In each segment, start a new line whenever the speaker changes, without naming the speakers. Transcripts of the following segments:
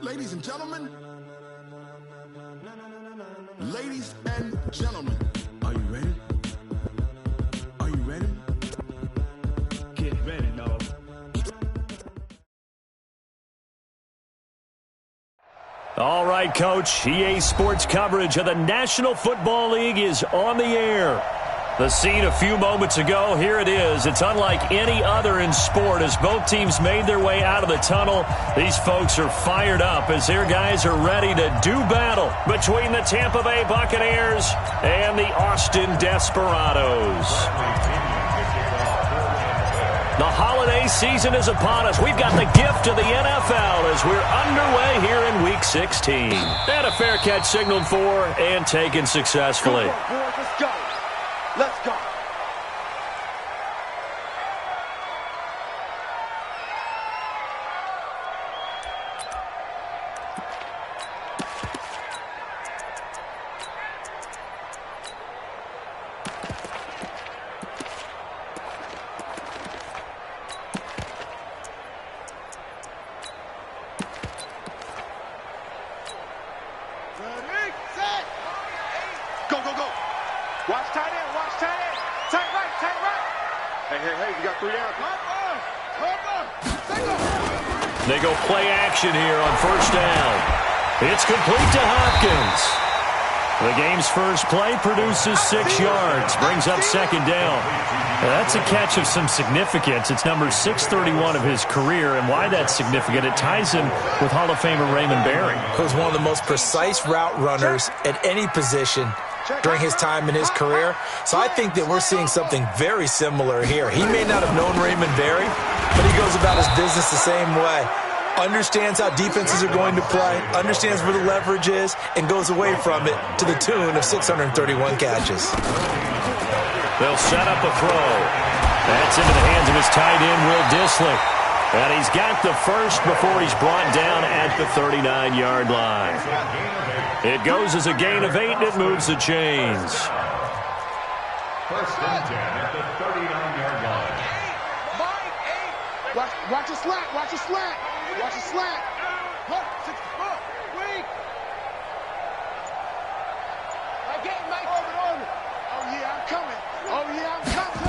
Ladies and gentlemen, ladies and gentlemen, are you ready? Are you ready? Get ready, dog.
All right, Coach. EA Sports coverage of the National Football League is on the air. The scene a few moments ago, here it is. It's unlike any other in sport as both teams made their way out of the tunnel. These folks are fired up as their guys are ready to do battle between the Tampa Bay Buccaneers and the Austin Desperados. The holiday season is upon us. We've got the gift of the NFL as we're underway here in Week 16. And a fair catch signaled for and taken successfully.
Come on, boys, let's go. Let's go. Ready, set. Go, go, go. Watch tight end, watch tight end. Tight right, tight right. Hey, you got 3 downs.
They go play action here on first down. It's complete to Hopkins. The game's first play produces 6 yards, brings up second down. That's a catch of some significance. It's number 631 of his career, and why that's significant, it ties him with Hall of Famer Raymond Berry.
Who's one of the most precise route runners at any position during his time in his career. So I think that we're seeing something very similar here. He may not have known Raymond Berry, but he goes about his business the same way. Understands how defenses are going to play, understands where the leverage is, and goes away from it to the tune of 631 catches.
They'll set up a throw. That's into the hands of his tight end, Will Dissly. And he's got the first before he's brought down at the 39-yard line. It goes as a gain of 8, and it moves the chains.
First and 10 at the 39-yard line.
Watch the slant, watch the slant. Watch the slant. Weak. Oh, yeah, I'm coming.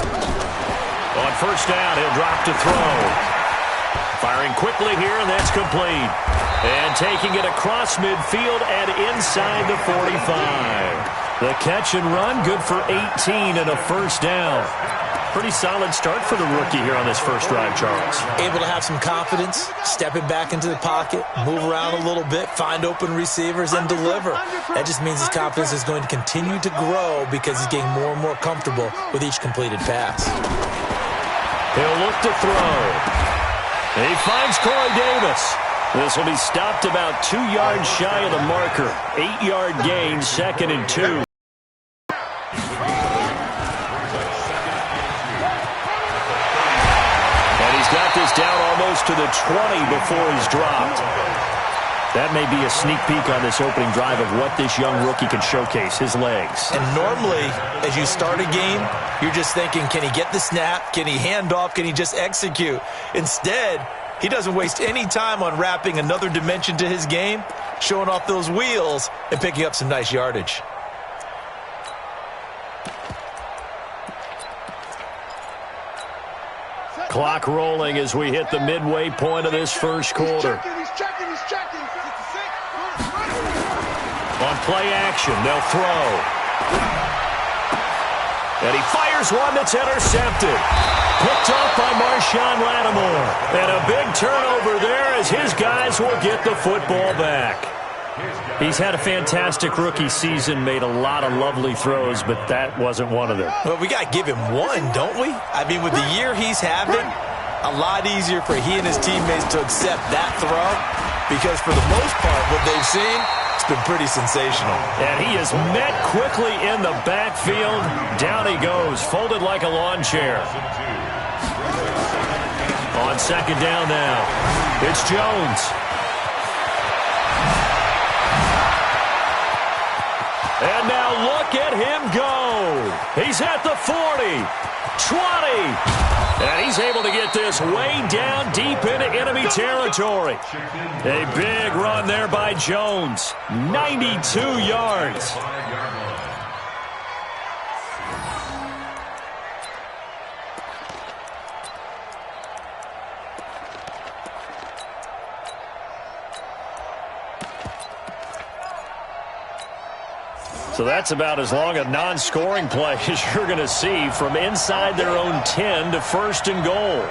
On first down, he'll drop to throw. Firing quickly here, and that's complete. And taking it across midfield and inside the 45. The catch and run, good for 18 and a first down. Pretty solid start for the rookie here on this first drive, Charles.
Able to have some confidence, stepping back into the pocket, move around a little bit, find open receivers, and deliver. That just means his confidence is going to continue to grow because he's getting more and more comfortable with each completed pass.
He'll look to throw. He finds Corey Davis. This will be stopped about 2 yards shy of the marker. 8-yard gain, 2nd and 2. And he's got this down almost to the 20 before he's dropped. That may be a sneak peek on this opening drive of what this young rookie can showcase, his legs.
And normally, as you start a game, you're just thinking, can he get the snap? Can he hand off? Can he just execute? Instead, he doesn't waste any time on wrapping another dimension to his game, showing off those wheels, and picking up some nice yardage.
Clock rolling as we hit the midway point of this first quarter.
He's checking.
On play action, they'll throw. And he fires one that's intercepted. Picked off by Marshawn Lattimore. And a big turnover there as his guys will get the football back. He's had a fantastic rookie season, made a lot of lovely throws, but that wasn't one of them.
Well, we got to give him one, don't we? I mean, with the year he's having, a lot easier for he and his teammates to accept that throw because for the most part, what they've seen, it's been pretty sensational.
And he is met quickly in the backfield. Down he goes, folded like a lawn chair. On second down now, it's Jones. And now look at him go. He's at the 40. And he's able to get this way down deep into enemy territory. A big run there by Jones. 92 yards. So that's about as long a non-scoring play as you're going to see from inside their own 10 to 1st and goal.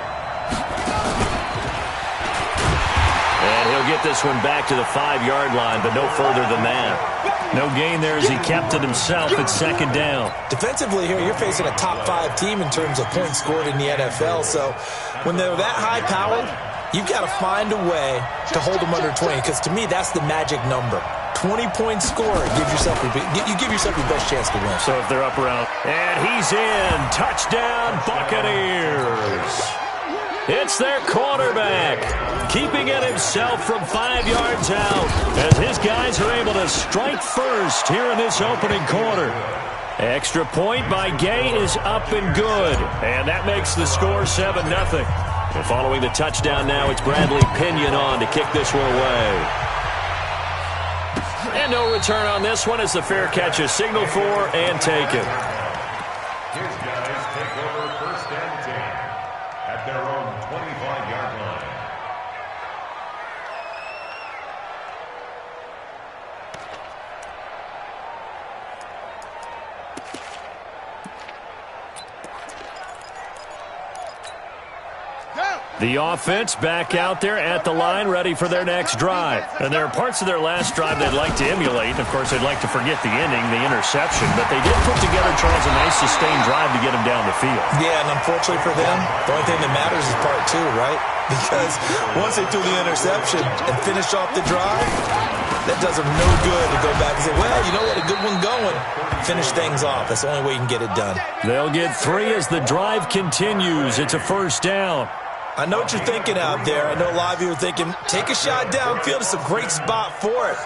And he'll get this one back to the 5-yard line, but no further than that. No gain there as he kept it himself at 2nd down.
Defensively here, you're facing a top 5 team in terms of points scored in the NFL. So when they're that high-powered, you've got to find a way to hold them under 20, because to me, that's the magic number. 20-point score, you give yourself your best chance to win.
So if they're up around, and he's in. Touchdown, Buccaneers. It's their quarterback, keeping it himself from 5 yards out, as his guys are able to strike first here in this opening quarter. Extra point by Gay is up and good, and that makes the score 7-0. And following the touchdown now, it's Bradley Pinion on to kick this one away. And no return on this one as the fair catch is signaled for and taken.
His guys take over 1st and 10 at their own 25-yard line.
The offense back out there at the line, ready for their next drive. And there are parts of their last drive they'd like to emulate. Of course, they'd like to forget the ending, the interception. But they did put together, Charles, a nice sustained drive to get them down the field.
Yeah, and unfortunately for them, the only thing that matters is part 2, right? Because once they threw the interception and finished off the drive, that does them no good to go back and say, well, you know what, a good one going. Finish things off. That's the only way you can get it done.
They'll get 3 as the drive continues. It's a 1st down.
I know what you're thinking out there. I know a lot of you are thinking, take a shot downfield. It's a great spot for it.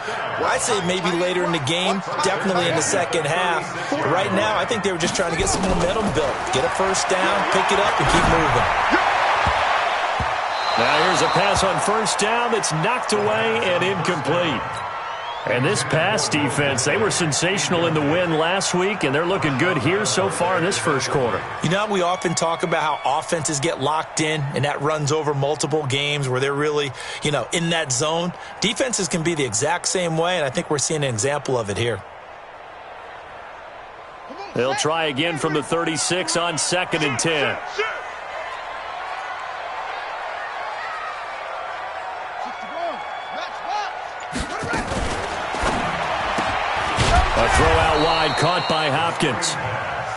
I'd say maybe later in the game, definitely in the 2nd half. But right now, I think they were just trying to get some momentum built. Get a 1st down, pick it up, and keep moving.
Now here's a pass on 1st down that's knocked away and incomplete. And this pass defense, they were sensational in the win last week, and they're looking good here so far in this 1st quarter.
You know, we often talk about how offenses get locked in, and that runs over multiple games where they're really, in that zone. Defenses can be the exact same way, and I think we're seeing an example of it here.
They'll try again from the 36 on 2nd and 10. A throw out wide caught by Hopkins.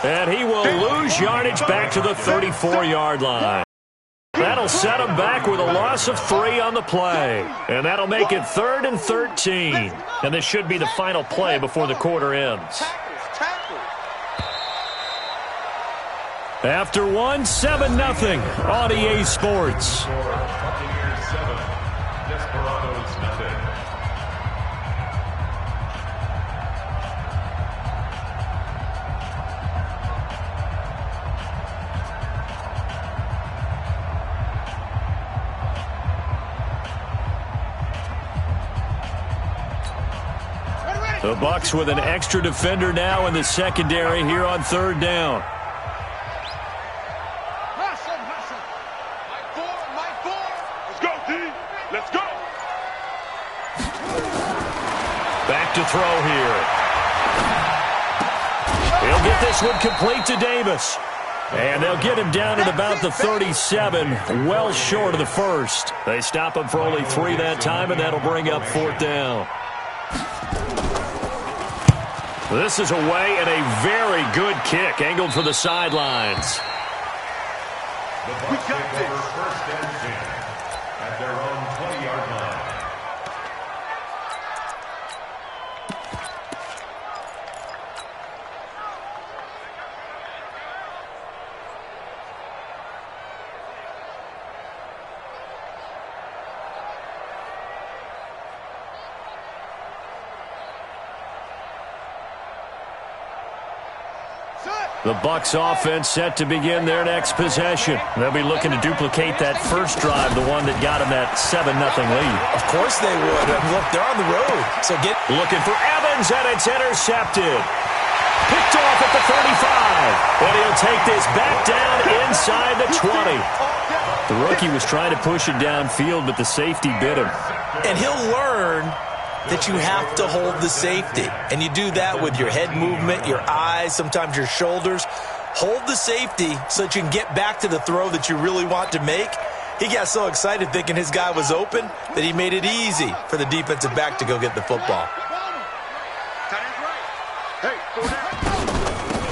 And he will lose yardage back to the 34-yard line. That'll set him back with a loss of 3 on the play. And that'll make it 3rd and 13. And this should be the final play before the quarter ends. After 1, 7-0 on EA Sports.
Buccaneers 7, Desperados nothing.
The Bucs with an extra defender now in the secondary here on 3rd down.
Let's go, D. Let's go.
Back to throw here. He'll get this one complete to Davis. And they'll get him down at about the 37, well short of the 1st. They stop him for only 3 that time, and that'll bring up 4th down. This is away and a very good kick, angled for the sidelines.
The Bucs take over 1st and 10 at their own 20-yard line.
Set.
The Bucs offense set to begin their next possession. They'll be looking to duplicate that first drive, the one that got them that 7-0 lead.
Of course they would. Look, they're on the road. So
looking for Evans, and it's intercepted. Picked off at the 35. And he'll take this back down inside the 20. The rookie was trying to push it downfield, but the safety bit him.
And he'll learn that you have to hold the safety. And you do that with your head movement, your eyes, sometimes your shoulders. Hold the safety so that you can get back to the throw that you really want to make. He got so excited thinking his guy was open that he made it easy for the defensive back to go get the football.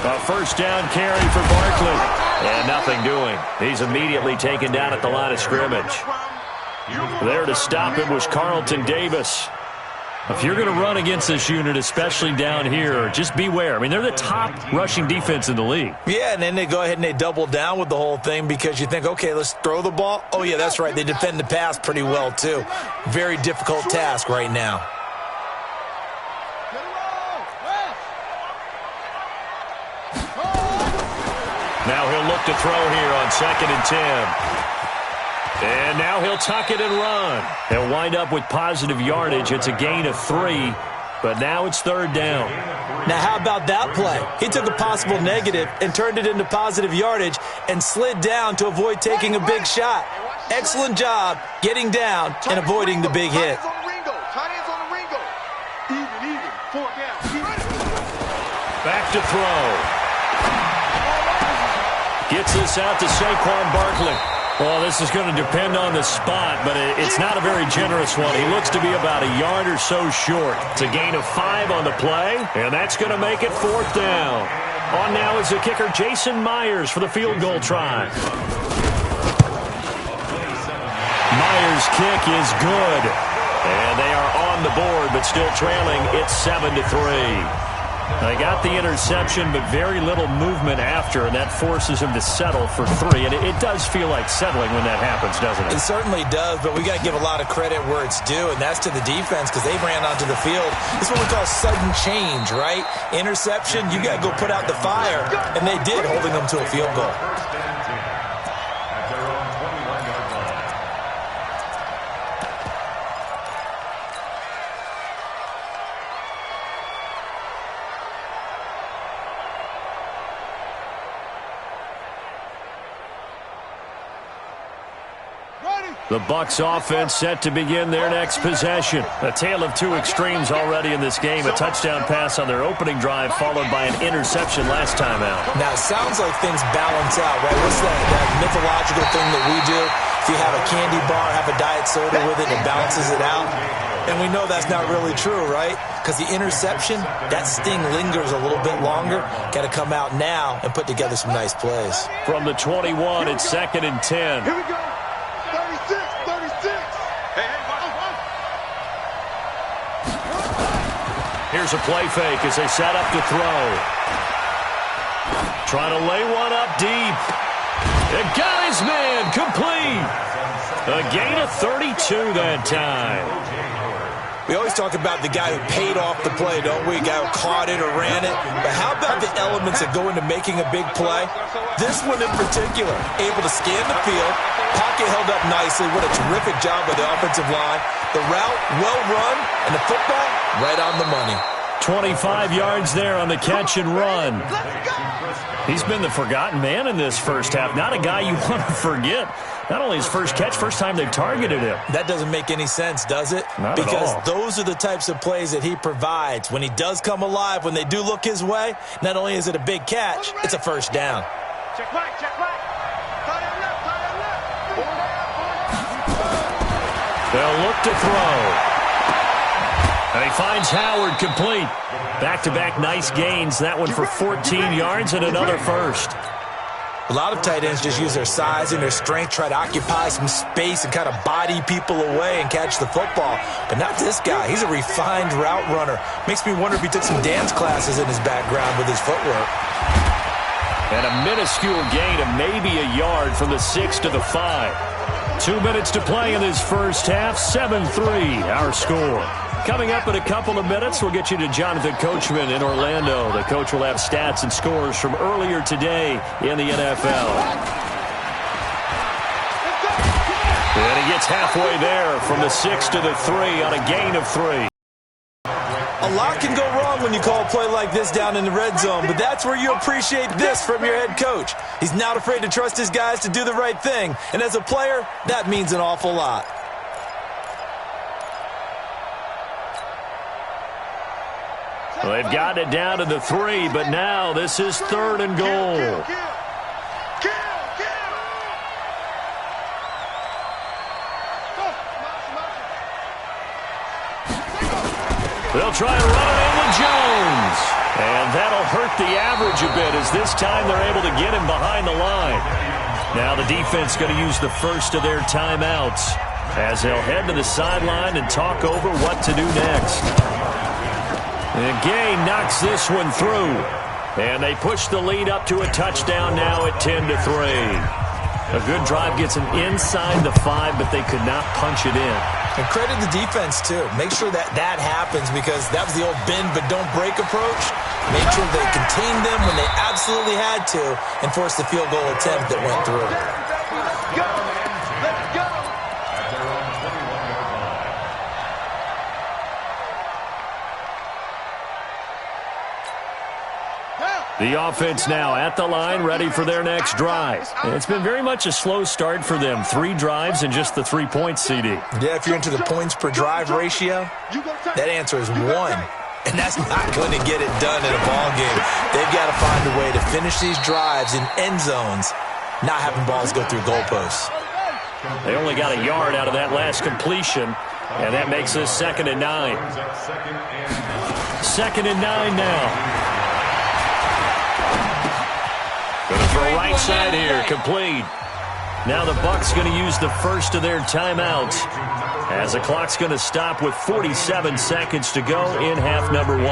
A first down carry for Barkley. And nothing doing. He's immediately taken down at the line of scrimmage. There to stop him was Carlton Davis. If you're going to run against this unit, especially down here, just beware. I mean, they're the top rushing defense in the league.
Yeah, and then they go ahead and they double down with the whole thing because you think, okay, let's throw the ball. Oh, yeah, that's right. They defend the pass pretty well, too. Very difficult task right now.
Now he'll look to throw here on 2nd and 10. And now he'll tuck it and run. He'll wind up with positive yardage. It's a gain of 3, but now it's 3rd down.
Now how about that play? He took a possible negative and turned it into positive yardage and slid down to avoid taking a big shot. Excellent job getting down and avoiding the big hit.
Back to throw. Gets this out to Saquon Barkley. Well, this is going to depend on the spot, but it's not a very generous one. He looks to be about a yard or so short. It's a gain of 5 on the play, and that's going to make it 4th down. On now is the kicker, Jason Myers, for the field goal try. Myers' kick is good, and they are on the board, but still trailing. It's 7-3. They got the interception, but very little movement after, and that forces him to settle for 3. And it does feel like settling when that happens, doesn't it?
It certainly does, but we got to give a lot of credit where it's due, and that's to the defense because they ran onto the field. This is what we call sudden change, right? Interception, you got to go put out the fire, and they did, holding them to a field goal.
The Bucs offense set to begin their next possession. A tale of 2 extremes already in this game. A touchdown pass on their opening drive followed by an interception last time out.
Now, it sounds like things balance out, right? What's that mythological thing that we do? If you have a candy bar, have a diet soda with it, it balances it out. And we know that's not really true, right? Because the interception, that sting lingers a little bit longer. Got to come out now and put together some nice plays.
From the 21, it's 2nd and 10.
Here we go. 36.
Here's a play fake as they set up to throw. Trying to lay one up deep. It got his man complete. A gain of 32 that time.
We always talk about the guy who paid off the play, don't we? The guy who caught it or ran it. But how about the elements that go into making a big play? This one in particular, able to scan the field, pocket held up nicely. What a terrific job by the offensive line. The route, well run, and the football, right on the money.
25 yards there on the catch and run. He's been the forgotten man in this first half. Not a guy you want to forget. Not only his first catch, first time they've targeted him.
That doesn't make any sense, does it?
Not at all.
Because those are the types of plays that he provides. When he does come alive, when they do look his way, not only is it a big catch, it's a first down.
Check right.
They'll look to throw. And he finds Howard complete. Back-to-back nice gains. That one for 14 yards and another first.
A lot of tight ends just use their size and their strength, try to occupy some space and kind of body people away and catch the football. But not this guy. He's a refined route runner. Makes me wonder if he took some dance classes in his background with his footwork.
And a minuscule gain of maybe a yard from the 6 to the 5. 2 minutes to play in this first half. 7-3 our score. Coming up in a couple of minutes, we'll get you to Jonathan Coachman in Orlando. The coach will have stats and scores from earlier today in the NFL. And he gets halfway there from the 6 to the 3 on a gain of 3.
A lot can go wrong when you call a play like this down in the red zone, but that's where you appreciate this from your head coach. He's not afraid to trust his guys to do the right thing, and as a player, that means an awful lot.
Well, they've got it down to the 3, but now this is 3rd and goal. They'll try and run it in with Jones. And that'll hurt the average a bit as this time they're able to get him behind the line. Now the defense going to use the first of their timeouts as they'll head to the sideline and talk over what to do next. And Gay knocks this one through. And they push the lead up to a touchdown now at 10 to 3. A good drive gets them inside the 5, but they could not punch it in.
And credit the defense, too. Make sure that that happens because that was the old bend but don't break approach. Made sure they contained them when they absolutely had to and forced the field goal attempt that went through.
Let's go! Let's go!
At their own 21-yard line.
The offense now at the line, ready for their next drive. And it's been very much a slow start for them. 3 drives and just the 3 points, CD.
Yeah, if you're into the points per drive ratio, that answer is 1. And that's not going to get it done in a ball game. They've got to find a way to finish these drives in end zones, not having balls go through goalposts.
They only got a yard out of that last completion, and that makes this 2nd and 9. 2nd and 9 now. Going to throw right side here, complete. Now the Bucs going to use the first of their timeouts as the clock's going to stop with 47 seconds to go in half number 1.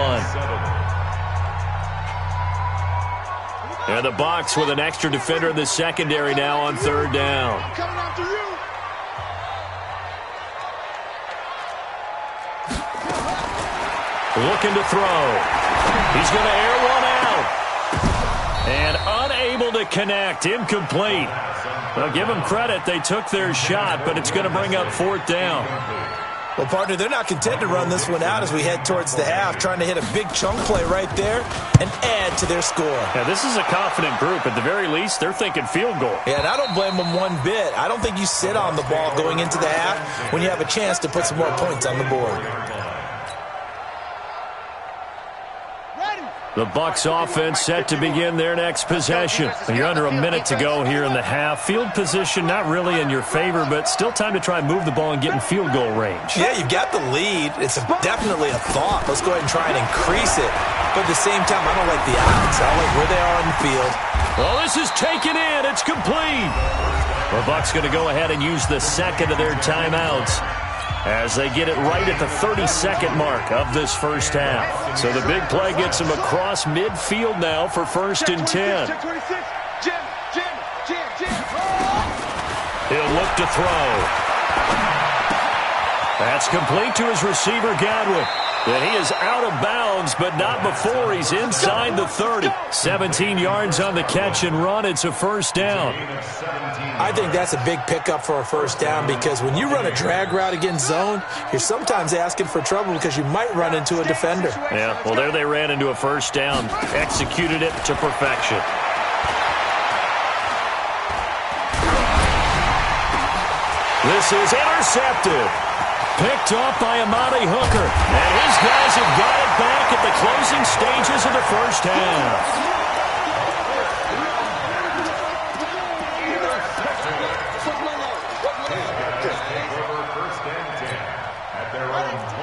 And the Bucs with an extra defender in the secondary now on 3rd down. Looking to throw. He's going to air one out. And unable to connect. Incomplete. Well, give them credit. They took their shot, but it's going to bring up 4th down.
Well, partner, they're not content to run this one out as we head towards the half, trying to hit a big chunk play right there and add to their score.
Yeah, this is a confident group. At the very least, they're thinking field goal.
Yeah, and I don't blame them one bit. I don't think you sit on the ball going into the half when you have a chance to put some more points on the board.
The Bucs offense set to begin their next possession. You're under a minute to go here in the half. Field position not really in your favor, but still time to try and move the ball and get in field goal range.
Yeah, you've got the lead. It's definitely a thought. Let's go ahead and try and increase it. But at the same time, I don't like the odds. I don't like where they are on the field.
Well, this is taken in. It's complete. The Bucs going to go ahead and use the 2nd of their timeouts as they get it right at the 32nd mark of this first half. So the big play gets them across midfield now for 1st and 10. He'll look to throw. That's complete to his receiver, Godwin. And he is out of bounds, but not before he's inside the 30. 17 yards on the catch and run. It's a 1st down.
I think that's a big pickup for a 1st down because when you run a drag route against zone, you're sometimes asking for trouble because you might run into a defender.
Yeah, well, there they ran into a 1st down. Executed it to perfection. This is intercepted. Picked off by Amani Hooker. And his guys have got it back at the closing stages of the 1st half.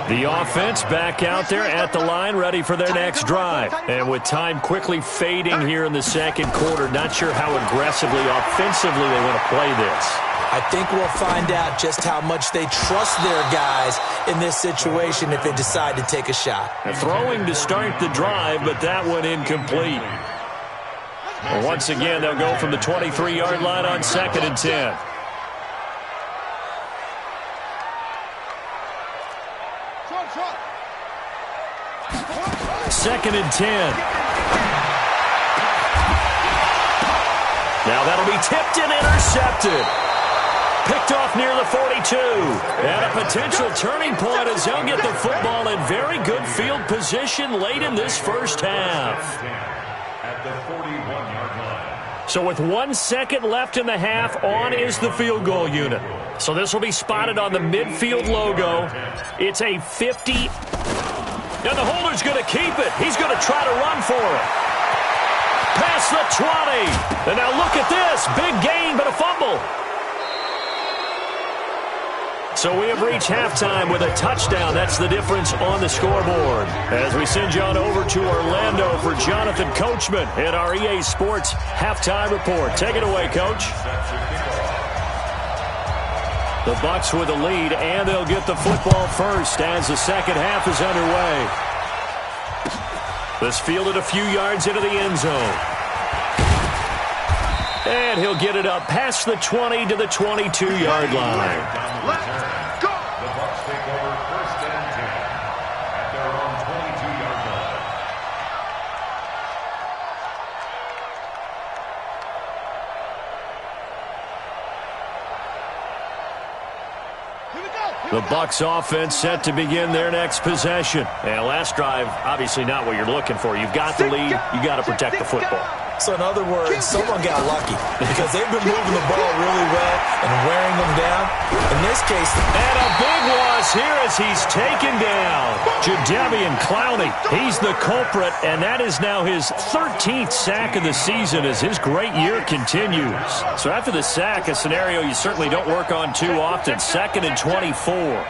The offense back out there at the line, ready for their next drive. And with time quickly fading here in the 2nd quarter, not sure how aggressively, offensively they want to play this.
I think we'll find out just how much they trust their guys in this situation if they decide to take a shot.
They're throwing to start the drive, but that one incomplete. Well, once again, they'll go from the 23-yard line on 2nd and 10. 2nd and 10. Now that'll be tipped and intercepted. Picked off near the 42. And a potential turning point as they'll get the football in very good field position late in this first half.
At the 41-yard line.
So with 1 second left in the half, on is the field goal unit. So this will be spotted on the midfield logo. It's a 50. And the holder's going to keep it. He's going to try to run for it. Past the 20. And now look at this. Big gain, but a fumble. So we have reached halftime with a touchdown. That's the difference on the scoreboard. As we send you on over to Orlando for Jonathan Coachman in our EA Sports halftime report. Take it away, Coach. The Bucs with the lead, and they'll get the football first as the second half is underway. This fielded a few yards into the end zone. And he'll get it up past the 20 to the 22-yard line.
The Bucs take over 1st and 10 at their own 22-yard line.
The Bucs offense set to begin their next possession. And last drive, obviously not what you're looking for. You've got the lead. You got to protect the football.
So in other words, someone got lucky because they've been moving the ball really well and wearing them down. In this case,
and a big loss here as he's taken down. Jadeveon Clowney, he's the culprit, and that is now his 13th sack of the season as his great year continues. So after the sack, a scenario you certainly don't work on too often. 2nd and 24.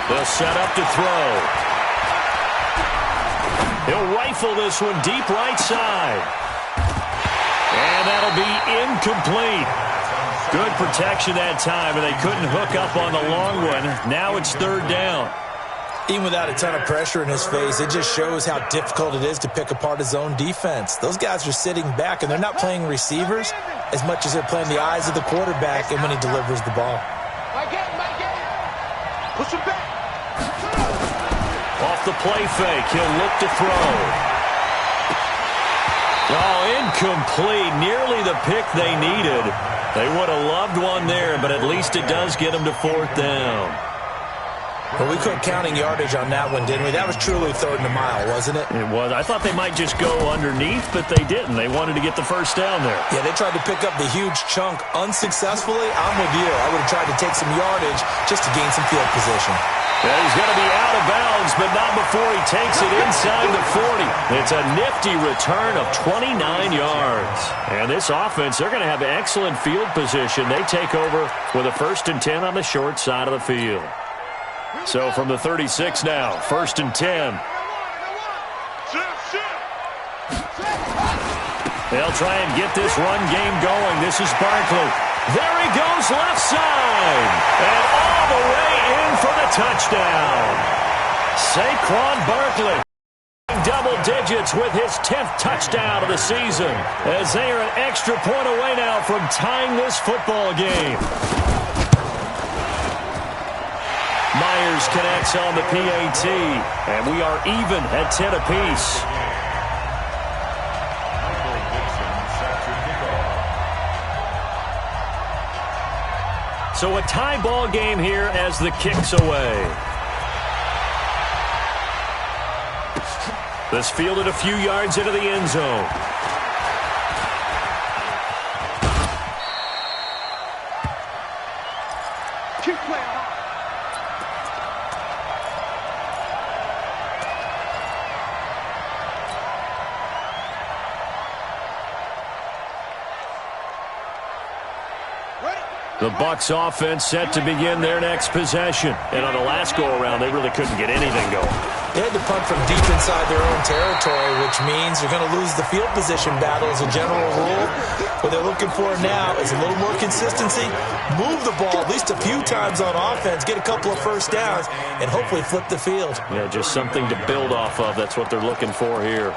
They'll set up to throw. He'll rifle this one deep right side. And that'll be incomplete. Good protection that time, and they couldn't hook up on the long one. Now it's 3rd down.
Even without a ton of pressure in his face, it just shows how difficult it is to pick apart his own defense. Those guys are sitting back, and they're not playing receivers as much as they're playing the eyes of the quarterback and when he delivers the ball.
Push him back.
Off the play fake, he'll look to throw. Oh, incomplete. Nearly the pick they needed. They would have loved one there, but at least it does get them to 4th down.
Well, we quit counting yardage on that one, didn't we? That was truly 3rd and a mile, wasn't it?
It was. I thought they might just go underneath, but they didn't. They wanted to get the first down there.
Yeah, they tried to pick up the huge chunk unsuccessfully. I'm with you. I would have tried to take some yardage just to gain some field position.
Yeah, he's going to be out of bounds, but not before he takes it inside the 40. It's a nifty return of 29 yards. And this offense, they're going to have excellent field position. They take over with a 1st and 10 on the short side of the field. So from the 36 now, 1st and 10. They'll try and get this run game going. This is Barkley. There he goes left side. And all the way in for the touchdown. Saquon Barkley. Double digits with his 10th touchdown of the season as they are an extra point away now from tying this football game. Myers connects on the PAT, and we are even at 10 apiece. So a tie ball game here as the kick's away. This fielded a few yards into the end zone.
Keep playing hard.
The Bucs offense set to begin their next possession. And on the last go-around, they really couldn't get anything going.
They had to punt from deep inside their own territory, which means they're going to lose the field position battle as a general rule. What they're looking for now is a little more consistency, move the ball at least a few times on offense, get a couple of first downs, and hopefully flip the field.
Yeah, just something to build off of. That's what they're looking for here.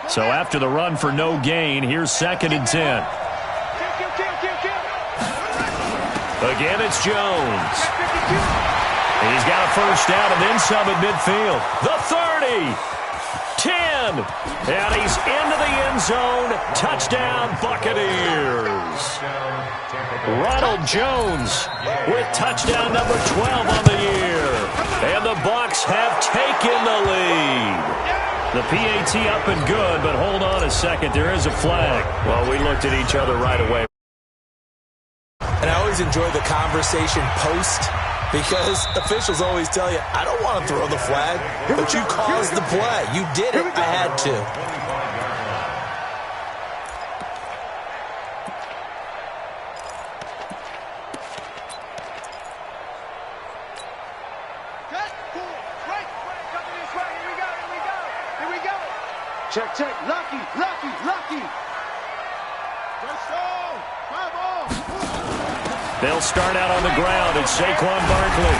So after the run for no gain, here's 2nd and 10. Again, it's Jones. He's got a first down and then some at midfield. The 30. 10. And he's into the end zone. Touchdown, Buccaneers. Ronald Jones with touchdown number 12 on the year. And the Bucs have taken the lead. The PAT up and good, but hold on a second. There is a flag. Well, we looked at each other right away.
And I always enjoy the conversation post because officials always tell you, I don't want to throw the flag, but you caused the play. You did it. I had to.
Check, check. Lucky.
They'll start out on the ground. It's Saquon Barkley.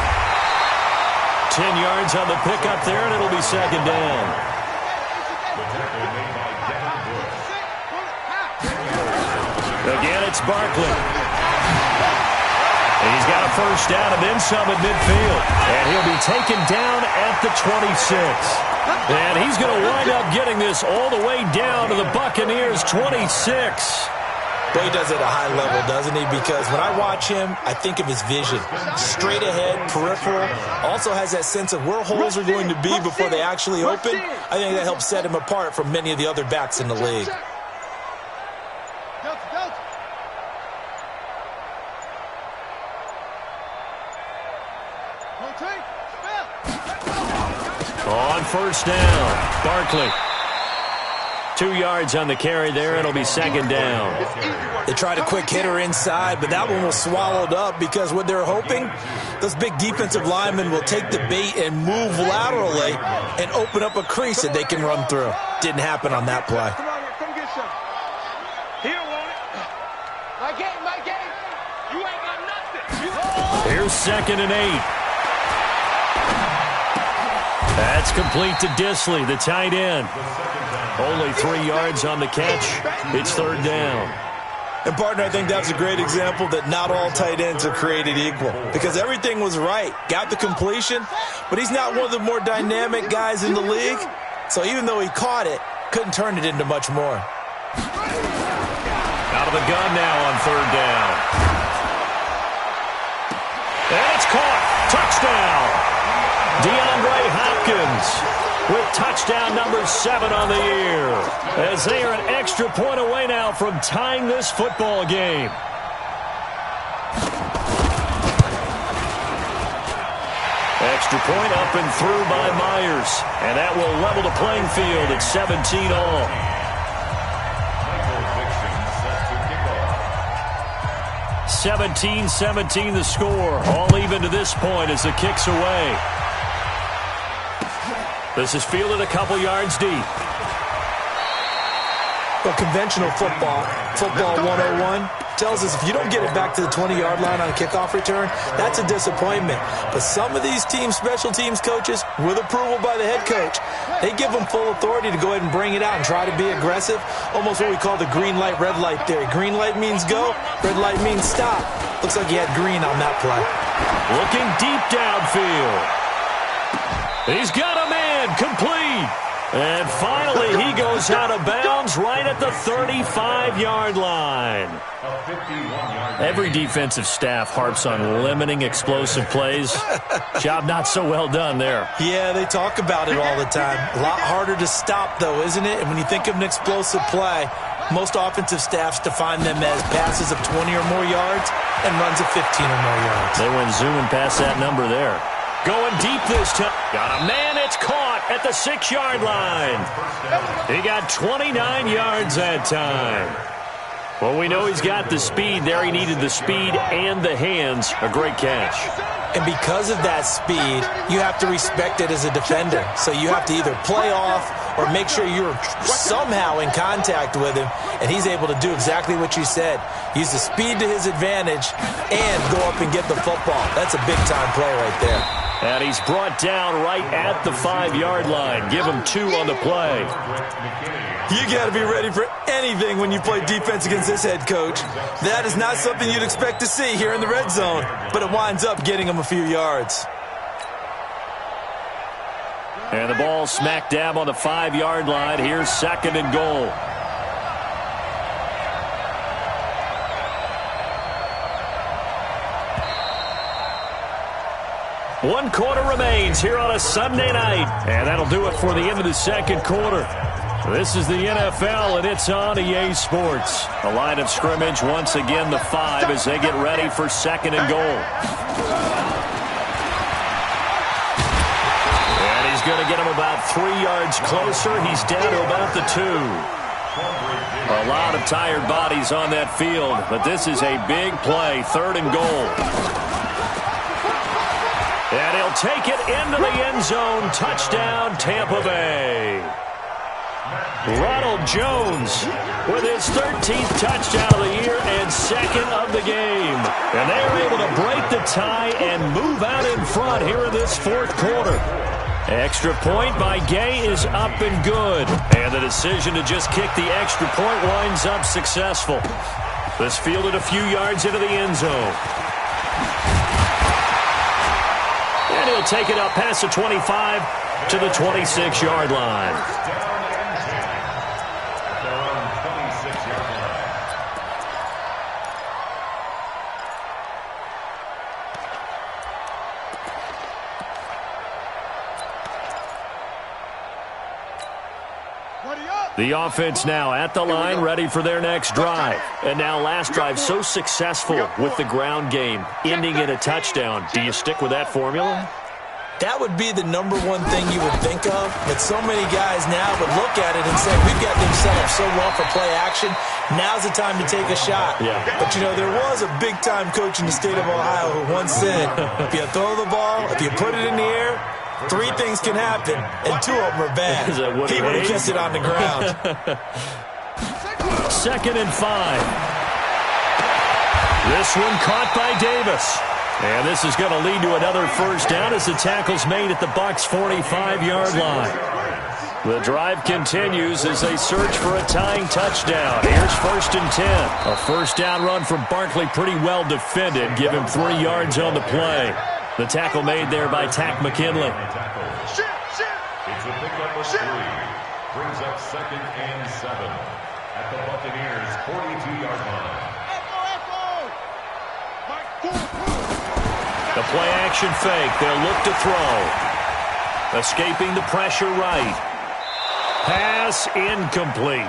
10 yards on the pickup there, and it'll be 2nd down. Again, it's Barkley. He's got a first down and then some at midfield. And he'll be taken down at the 26. And he's going to wind up getting this all the way down to the Buccaneers' 26.
But he does it at a high level, doesn't he? Because when I watch him, I think of his vision. Straight ahead, peripheral. Also has that sense of where holes are going to be before they actually open. I think that helps set him apart from many of the other backs in the league.
On first down, Barkley. 2 yards on the carry there. It'll be 2nd down.
They tried a quick hitter inside, but that one was swallowed up because what they're hoping, those big defensive linemen will take the bait and move laterally and open up a crease that they can run through. Didn't happen on that play.
Come get some. He don't want it. My game. You ain't got nothing.
Here's 2nd and 8. That's complete to Disley, the tight end. Only 3 yards on the catch. It's 3rd down.
And, partner, I think that's a great example that not all tight ends are created equal because everything was right. Got the completion, but he's not one of the more dynamic guys in the league. So even though he caught it, couldn't turn it into much more.
Out of the gun now on 3rd down. And it's caught. Touchdown. DeAndre Hopkins with touchdown number 7 on the year. As they are an extra point away now from tying this football game. Extra point up and through by Myers. And that will level the playing field at 17 all. 17-17 the score. All even to this point as the kick's away. This is fielded a couple yards deep.
But conventional football 101, tells us if you don't get it back to the 20-yard line on a kickoff return, that's a disappointment. But some of these teams, special teams coaches, with approval by the head coach, they give them full authority to go ahead and bring it out and try to be aggressive. Almost what we call the green light, red light theory. Green light means go, red light means stop. Looks like he had green on that play.
Looking deep downfield. He's got a man, complete. And finally, he goes out of bounds right at the 35-yard line. Every defensive staff harps on limiting explosive plays. Job not so well done there.
Yeah, they talk about it all the time. A lot harder to stop, though, isn't it? And when you think of an explosive play, most offensive staffs define them as passes of 20 or more yards and runs of 15 or more yards.
They went zooming past that number there. Going deep this time. Got a man. It's caught at the 6-yard line. He got 29 yards that time. Well, we know he's got the speed there. He needed the speed and the hands. A great catch.
And because of that speed, you have to respect it as a defender. So you have to either play off or make sure you're somehow in contact with him. And he's able to do exactly what you said. Use the speed to his advantage and go up and get the football. That's a big-time play right there.
And he's brought down right at the 5-yard line. Give him 2 on the play.
You got to be ready for anything when you play defense against this head coach. That is not something you'd expect to see here in the red zone, but it winds up getting him a few yards.
And the ball smack dab on the 5-yard line. Here's 2nd and goal. One quarter remains here on a Sunday night. And that'll do it for the end of the 2nd quarter. This is the NFL, and it's on EA Sports. The line of scrimmage, once again, the 5 as they get ready for 2nd and goal. And he's going to get him about 3 yards closer. He's down to about the 2. A lot of tired bodies on that field, but this is a big play, 3rd and goal. And he'll take it into the end zone. Touchdown, Tampa Bay. Ronald Jones with his 13th touchdown of the year and 2nd of the game. And they are able to break the tie and move out in front here in this 4th quarter. Extra point by Gay is up and good. And the decision to just kick the extra point winds up successful. This fielded a few yards into the end zone. And he'll take it up past the 25 to the 26-yard line. The offense now at the line, ready for their next drive. And now last drive so successful with the ground game, ending in a touchdown. Do you stick with that formula?
That would be the number one thing you would think of, but so many guys now would look at it and say, we've got them set up so well for play action, now's the time to take a shot. Yeah. But, you know, there was a big-time coach in the state of Ohio who once said, if you throw the ball, if you put it in the air, 3 things can happen, and 2 of them are bad. He would have kissed it on the ground.
2nd and 5. This one caught by Davis. And this is going to lead to another first down as the tackle's made at the Bucs' 45-yard line. The drive continues as they search for a tying touchdown. Here's 1st and 10. A first down run from Barkley, pretty well defended. Give him 3 yards on the play. The tackle made there by Tack McKinley.
It's a pickup of 3. Brings up 2nd and 7 at the Buccaneers' 42-yard line.
The play-action fake. They'll look to throw. Escaping the pressure right. Pass incomplete.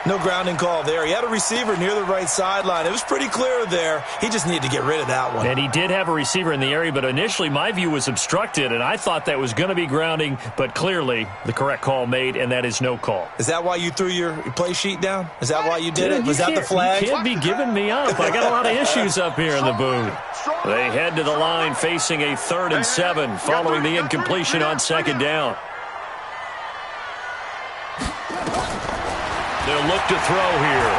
No grounding call there. He had a receiver near the right sideline. It was pretty clear there. He just needed to get rid of that one.
And he did have a receiver in the area, but initially my view was obstructed, and I thought that was going to be grounding, but clearly the correct call made, and that is no call.
Is that why you threw your play sheet down? Is that why you did it? Was that the flag?
You can't be giving me up. I got a lot of issues up here in the booth. They head to the line facing a 3rd and 7 following the incompletion on 2nd down. They'll look to throw here.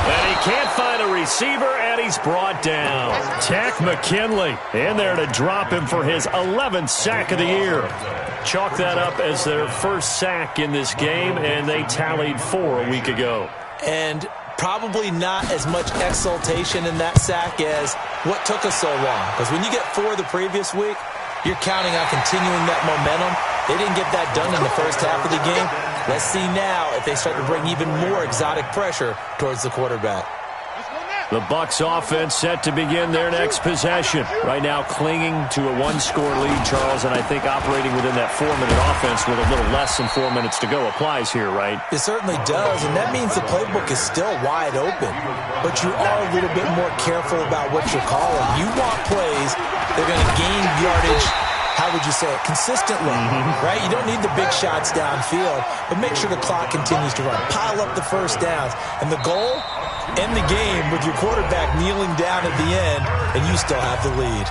And he can't find a receiver, and he's brought down. Tack McKinley in there to drop him for his 11th sack of the year. Chalk that up as their first sack in this game, and they tallied 4 a week ago.
And probably not as much exultation in that sack as what took us so long. Because when you get 4 the previous week, you're counting on continuing that momentum. They didn't get that done in the first half of the game. Let's see now if they start to bring even more exotic pressure towards the quarterback.
The Bucs offense set to begin their next possession. Right now clinging to a 1-score lead, Charles, and I think operating within that 4-minute offense with a little less than 4 minutes to go applies here, right?
It certainly does, and that means the playbook is still wide open. But you are a little bit more careful about what you're calling. You want plays that are going to gain yardage, how would you say it, consistently, right? You don't need the big shots downfield, but make sure the clock continues to run. Pile up the first downs. And the goal, end the game with your quarterback kneeling down at the end, and you still have the lead.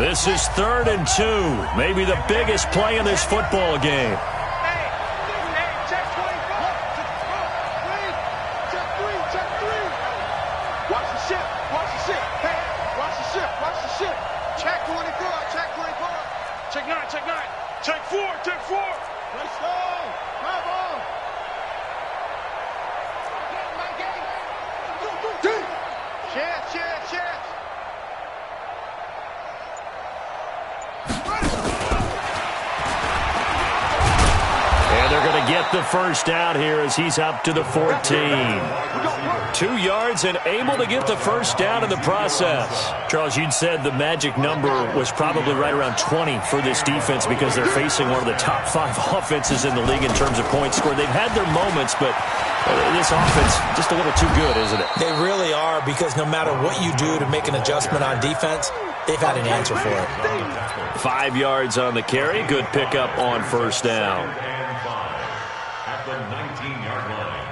This is 3rd and 2, maybe the biggest play in this football game.
Take 9, take 9. Take 4, take 4.
Let's go. Come on.
Chance, chance, chance.
And they're going to get the first down here as he's up to the 14. 2 yards and able to get the first down in the process. Charles, you'd said the magic number was probably right around 20 for this defense because they're facing one of the top 5 offenses in the league in terms of points scored. They've had their moments, but this offense just a little too good, isn't it?
They really are, because no matter what you do to make an adjustment on defense, they've had an answer for it.
5 yards on the carry. Good pickup on first down.
At the 19-yard line.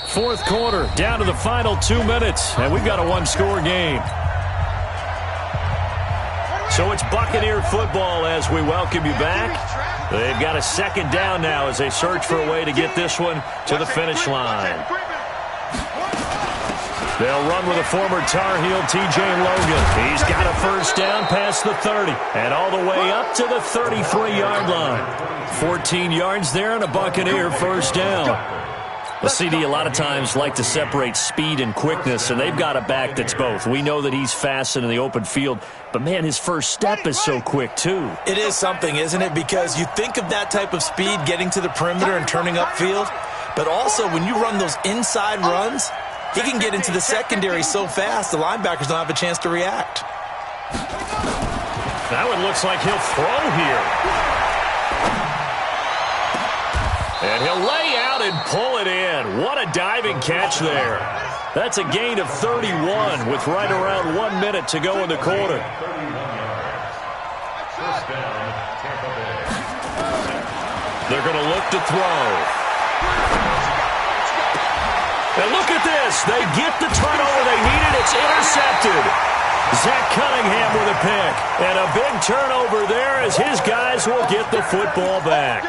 Fourth quarter, down to the final 2 minutes, and we've got a one-score game. So it's Buccaneer football as we welcome you back. They've got a second down now as they search for a way to get this one to the finish line. They'll run with a former Tar Heel, T.J. Logan. He's got a first down past the 30 and all the way up to the 33-yard line. 14 yards there and a Buccaneer first down. The CD a lot of times like to separate speed and quickness, and they've got a back that's both. We know that he's fast in the open field, but, man, his first step is so quick, too.
It is something, isn't it? Because you think of that type of speed getting to the perimeter and turning upfield, but also when you run those inside runs, he can get into the secondary so fast the linebackers don't have a chance to react.
That one looks like he'll throw here. And he'll lay out and pull it in. What a diving catch there. That's a gain of 31 with right around 1 minute to go in the quarter.
First down, Tampa Bay.
They're going to look to throw. And look at this. They get the turnover they needed. It's intercepted. Zach Cunningham with a pick. And a big turnover there as his guys will get the football back.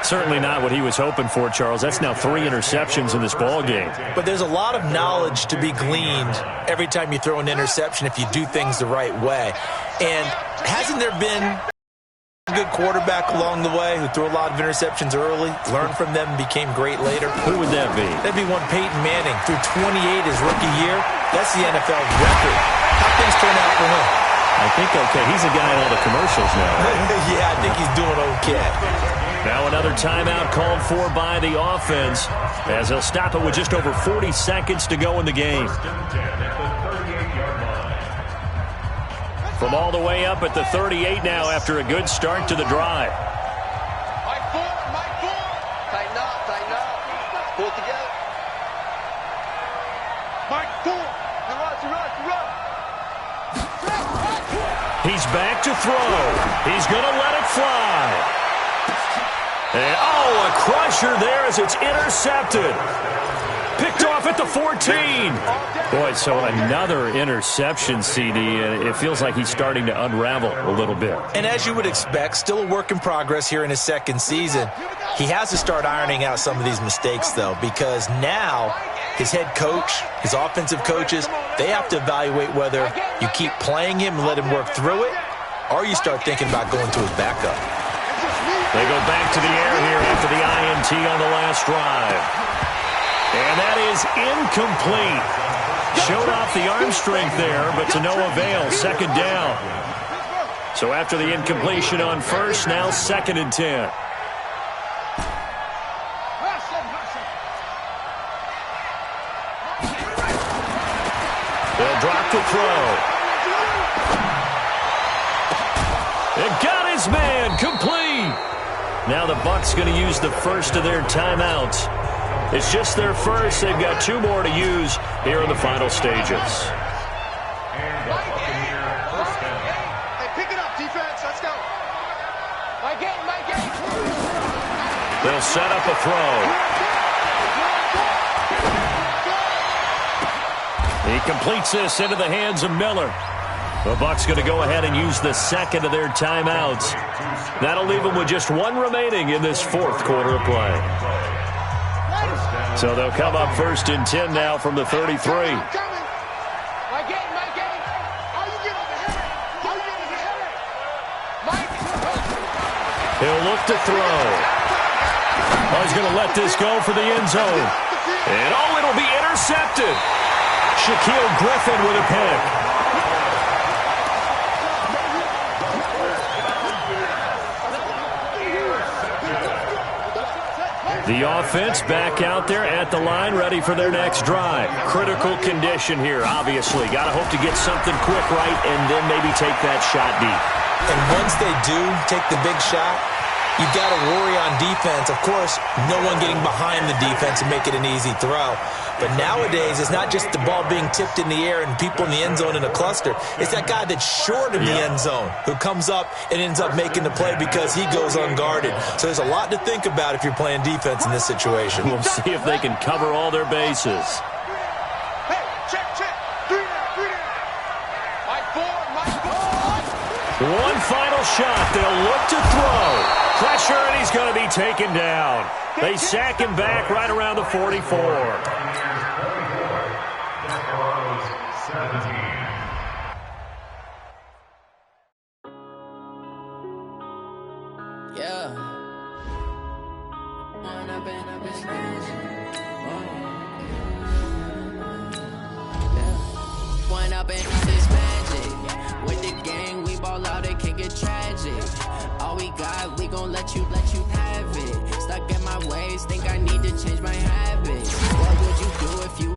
Certainly not what he was hoping for, Charles. That's now 3 interceptions in this ball game.
But there's a lot of knowledge to be gleaned every time you throw an interception if you do things the right way. And hasn't there been a good quarterback along the way who threw a lot of interceptions early, learned from them, and became great later?
Who would that be?
That'd be one Peyton Manning. Threw 28 his rookie year. That's the NFL record. How things turn out for him?
I think okay. He's a guy in all the commercials now, right?
Yeah, I think he's doing okay.
Now another timeout called for by the offense as they'll stop it with just over 40 seconds to go in the game. From all the way up at the 38 now after a good start to the drive.
Mike 4, Mike 4. Tighten up, tighten up. Pull it together. Mike 4. Run.
He's back to throw. He's going to let it fly. And, a crusher there as it's intercepted. Picked off at the 14. Boy, so another interception, CD, and it feels like he's starting to unravel a little bit.
And as you would expect, still a work in progress here in his second season. He has to start ironing out some of these mistakes, though, because now his head coach, his offensive coaches, they have to evaluate whether you keep playing him and let him work through it, or you start thinking about going to his backup.
They go back to the air here after the INT on the last drive. And that is incomplete. Showed off the arm strength there, but to no avail. Second down. So after the incompletion on first, now 2nd and 10. They'll drop to throw. It got his man complete. Now the Bucs going to use the first of their timeouts. It's just their first. They've got 2 more to use here in the final stages.
And the Buccaneer first down.
Hey, pick it up, defense. Let's go. My game.
They'll set up a throw. He completes this into the hands of Miller. The Bucs going to go ahead and use the second of their timeouts. That'll leave them with just 1 remaining in this 4th quarter of play. So they'll come up 1st and 10 now from the 33. He'll look to throw. Oh, he's going to let this go for the end zone. And, oh, it'll be intercepted. Shaquille Griffin with a pick. The offense back out there at the line, ready for their next drive. Critical condition here, obviously. Got to hope to get something quick right and then maybe take that shot deep.
And once they do take the big shot, you've got to worry on defense. Of course, no one getting behind the defense and make it an easy throw. But nowadays, it's not just the ball being tipped in the air and people in the end zone in a cluster. It's that guy that's short of the end zone who comes up and ends up making the play because he goes unguarded. So there's a lot to think about if you're playing defense in this situation.
We'll see if they can cover all their bases.
Hey, check. 3 down. Mike 4.
One final shot. They'll look to throw. Pressure, and he's going to be taken down. They sack him back right around the 44.
Yeah. One up and this magic. With the gang, we ball out, it can get tragic. All we got, we gon' let you have it. Stuck in my ways, think I need to change my habits. What would you do if you